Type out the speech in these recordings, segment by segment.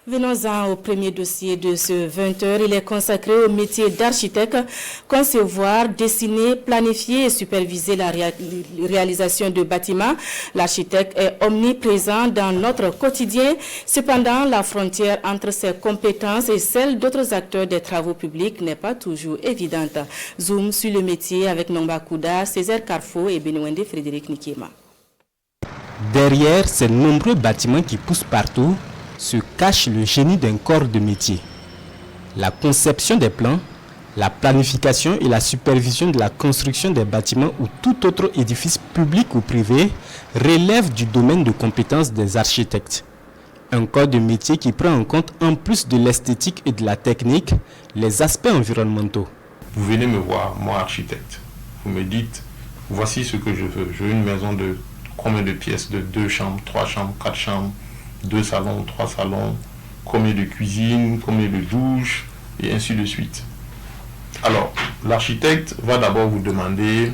Venons-en au premier dossier de ce 20h. Il est consacré au métier d'architecte, concevoir, dessiner, planifier et superviser la réalisation de bâtiments. L'architecte est omniprésent dans notre quotidien. Cependant, la frontière entre ses compétences et celles d'autres acteurs des travaux publics n'est pas toujours évidente. Zoom sur le métier avec Nomba Kouda, Césaire Carfo et Benouende Frédéric Nikema. Derrière ces nombreux bâtiments qui poussent partout, se cache le génie d'un corps de métier. La conception des plans, la planification et la supervision de la construction des bâtiments ou tout autre édifice public ou privé relèvent du domaine de compétences des architectes. Un corps de métier qui prend en compte, en plus de l'esthétique et de la technique, les aspects environnementaux. Vous venez me voir, moi architecte. Vous me dites, voici ce que je veux. Je veux une maison de combien de pièces? De 2 chambres, 3 chambres, 4 chambres, 2 salons, 3 salons, combien de cuisine, combien de douches, et ainsi de suite. Alors, l'architecte va d'abord vous demander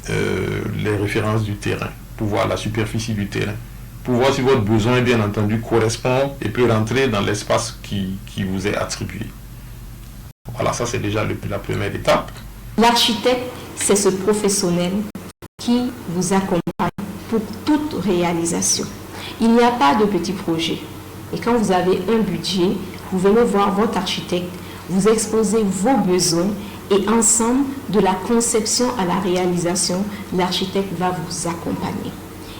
les références du terrain, pour voir la superficie du terrain, pour voir si votre besoin, bien entendu, correspond et peut rentrer dans l'espace qui vous est attribué. Voilà, ça c'est déjà la première étape. L'architecte, c'est ce professionnel qui vous accompagne pour toute réalisation. Il n'y a pas de petit projet. Et quand vous avez un budget, vous venez voir votre architecte, vous exposez vos besoins et ensemble, de la conception à la réalisation, l'architecte va vous accompagner.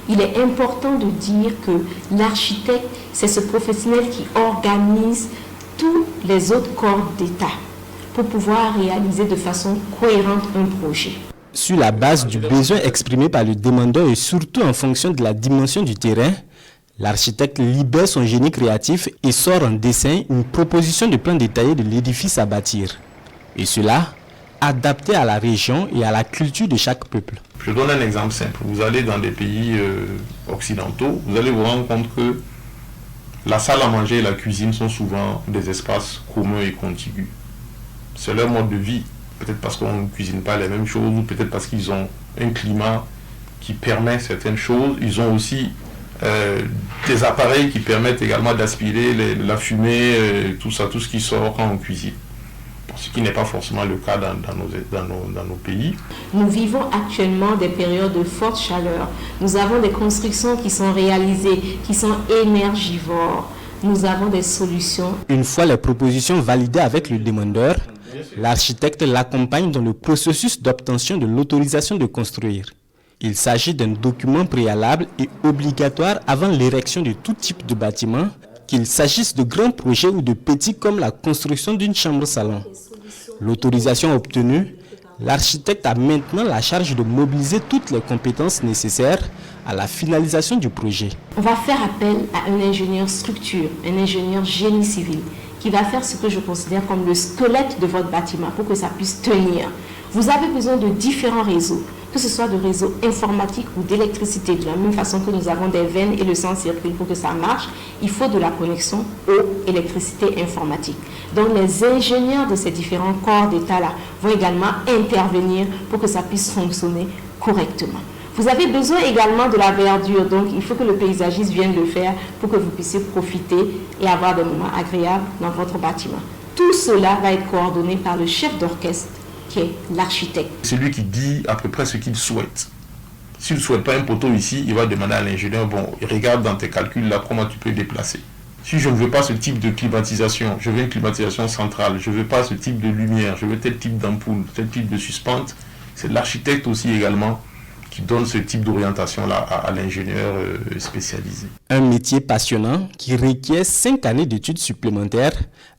Il est important de dire que l'architecte, c'est ce professionnel qui organise tous les autres corps d'État pour pouvoir réaliser de façon cohérente un projet. Sur la base du besoin exprimé par le demandeur et surtout en fonction de la dimension du terrain, l'architecte libère son génie créatif et sort en dessin une proposition de plan détaillé de l'édifice à bâtir. Et cela, adapté à la région et à la culture de chaque peuple. Je donne un exemple simple. Vous allez dans des pays occidentaux, vous allez vous rendre compte que la salle à manger et la cuisine sont souvent des espaces communs et contigus. C'est leur mode de vie. Peut-être parce qu'on ne cuisine pas les mêmes choses, ou peut-être parce qu'ils ont un climat qui permet certaines choses. Ils ont aussi des appareils qui permettent également d'aspirer la fumée, tout ça, tout ce qui sort quand on cuisine. Ce qui n'est pas forcément le cas dans nos pays. Nous vivons actuellement des périodes de forte chaleur. Nous avons des constructions qui sont réalisées, qui sont énergivores. Nous avons des solutions. Une fois les propositions validées avec le demandeur, l'architecte l'accompagne dans le processus d'obtention de l'autorisation de construire. Il s'agit d'un document préalable et obligatoire avant l'érection de tout type de bâtiment, qu'il s'agisse de grands projets ou de petits comme la construction d'une chambre-salon. L'autorisation obtenue, l'architecte a maintenant la charge de mobiliser toutes les compétences nécessaires à la finalisation du projet. On va faire appel à un ingénieur structure, un ingénieur génie civil, qui va faire ce que je considère comme le squelette de votre bâtiment pour que ça puisse tenir. Vous avez besoin de différents réseaux, que ce soit de réseaux informatiques ou d'électricité. De la même façon que nous avons des veines et le sang circule pour que ça marche, il faut de la connexion eau, électricité, informatique. Donc les ingénieurs de ces différents corps d'État-là vont également intervenir pour que ça puisse fonctionner correctement. Vous avez besoin également de la verdure, donc il faut que le paysagiste vienne le faire pour que vous puissiez profiter et avoir des moments agréables dans votre bâtiment. Tout cela va être coordonné par le chef d'orchestre, qui est l'architecte. C'est lui qui dit à peu près ce qu'il souhaite. S'il ne souhaite pas un poteau ici, il va demander à l'ingénieur, bon, regarde dans tes calculs là comment tu peux déplacer. Si je ne veux pas ce type de climatisation, je veux une climatisation centrale, je ne veux pas ce type de lumière, je veux tel type d'ampoule, tel type de suspente, c'est l'architecte aussi également qui donne ce type d'orientation-là à l'ingénieur spécialisé. Un métier passionnant qui requiert 5 années d'études supplémentaires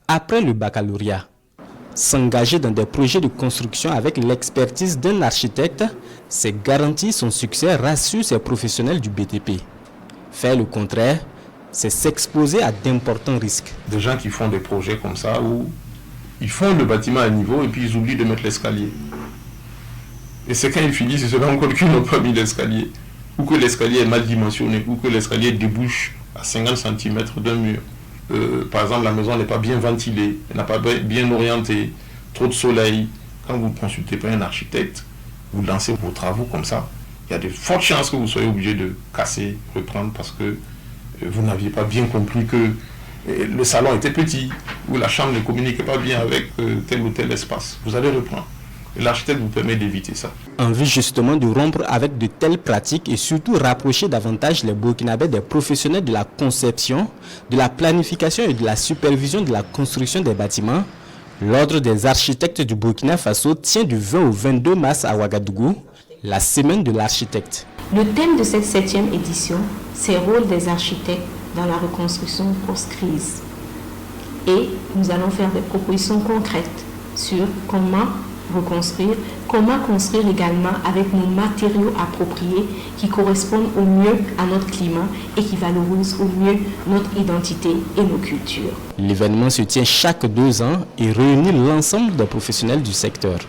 après le baccalauréat. S'engager dans des projets de construction avec l'expertise d'un architecte, c'est garantir son succès, rassure ces professionnels du BTP. Faire le contraire, c'est s'exposer à d'importants risques. Des gens qui font des projets comme ça où ils font le bâtiment à niveau et puis ils oublient de mettre l'escalier. Et c'est quand ils finissent, ils se rendent compte qu'ils n'ont pas mis l'escalier, ou que l'escalier est mal dimensionné, ou que l'escalier débouche à 50 cm d'un mur. Par exemple, la maison n'est pas bien ventilée, elle n'a pas bien orientée, trop de soleil. Quand vous ne consultez pas un architecte, vous lancez vos travaux comme ça, il y a de fortes chances que vous soyez obligé de casser, reprendre, parce que vous n'aviez pas bien compris que le salon était petit, ou la chambre ne communiquait pas bien avec tel ou tel espace. Vous allez reprendre. Et l'architecte vous permet d'éviter ça. En vue justement de rompre avec de telles pratiques et surtout rapprocher davantage les Burkinabés des professionnels de la conception, de la planification et de la supervision de la construction des bâtiments, l'Ordre des architectes du Burkina Faso tient du 20 au 22 mars à Ouagadougou la semaine de l'architecte. Le thème de cette 7e édition, c'est le rôle des architectes dans la reconstruction post-crise. Et nous allons faire des propositions concrètes sur comment reconstruire, comment construire également avec nos matériaux appropriés qui correspondent au mieux à notre climat et qui valorisent au mieux notre identité et nos cultures. L'événement se tient chaque 2 ans et réunit l'ensemble des professionnels du secteur.